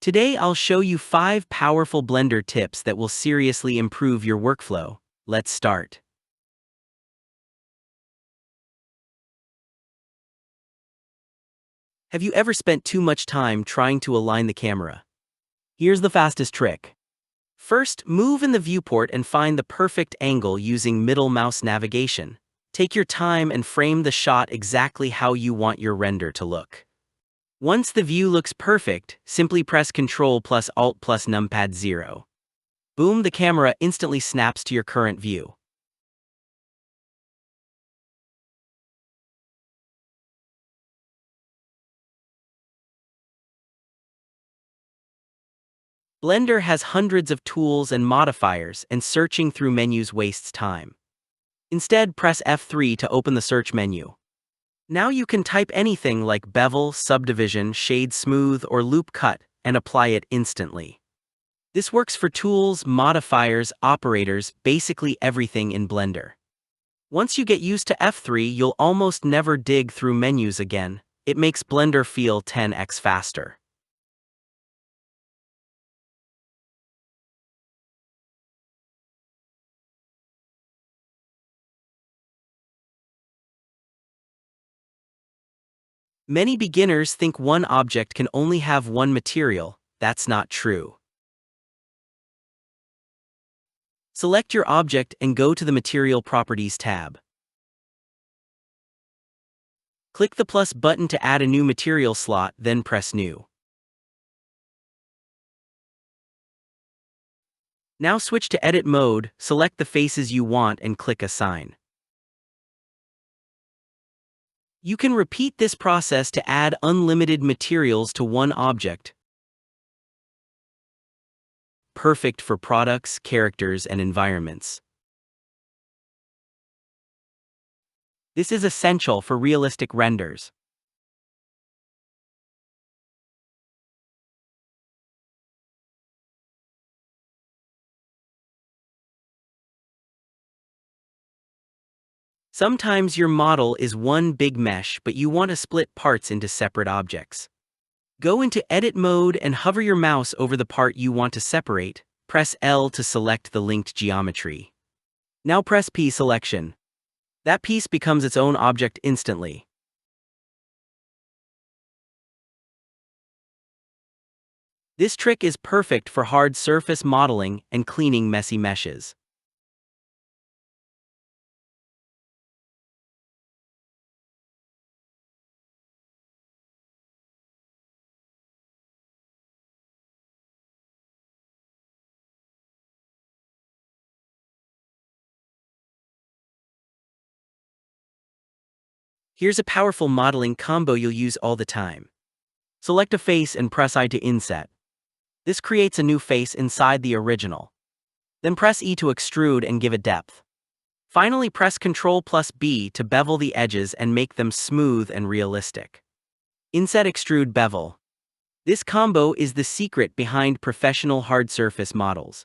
Today I'll show you 5 powerful Blender tips that will seriously improve your workflow. Let's start. Have you ever spent too much time trying to align the camera? Here's the fastest trick. First, move in the viewport and find the perfect angle using middle mouse navigation. Take your time and frame the shot exactly how you want your render to look. Once the view looks perfect, simply press Ctrl plus Alt plus numpad 0. Boom, the camera instantly snaps to your current view. Blender has hundreds of tools and modifiers, and searching through menus wastes time. Instead, press F3 to open the search menu. Now you can type anything like bevel, subdivision, shade smooth, or loop cut, and apply it instantly. This works for tools, modifiers, operators, basically everything in Blender. Once you get used to F3, you'll almost never dig through menus again. It makes Blender feel 10x faster. Many beginners think one object can only have one material. That's not true. Select your object and go to the Material Properties tab. Click the plus button to add a new material slot, then press New. Now switch to Edit mode, select the faces you want and click Assign. You can repeat this process to add unlimited materials to one object. Perfect for products, characters, and environments. This is essential for realistic renders. Sometimes your model is one big mesh, but you want to split parts into separate objects. Go into Edit mode and hover your mouse over the part you want to separate. Press L to select the linked geometry. Now press P selection. That piece becomes its own object instantly. This trick is perfect for hard surface modeling and cleaning messy meshes. Here's a powerful modeling combo you'll use all the time. Select a face and press I to inset. This creates a new face inside the original. Then press E to extrude and give it depth. Finally, press Ctrl plus B to bevel the edges and make them smooth and realistic. Inset extrude bevel. This combo is the secret behind professional hard surface models.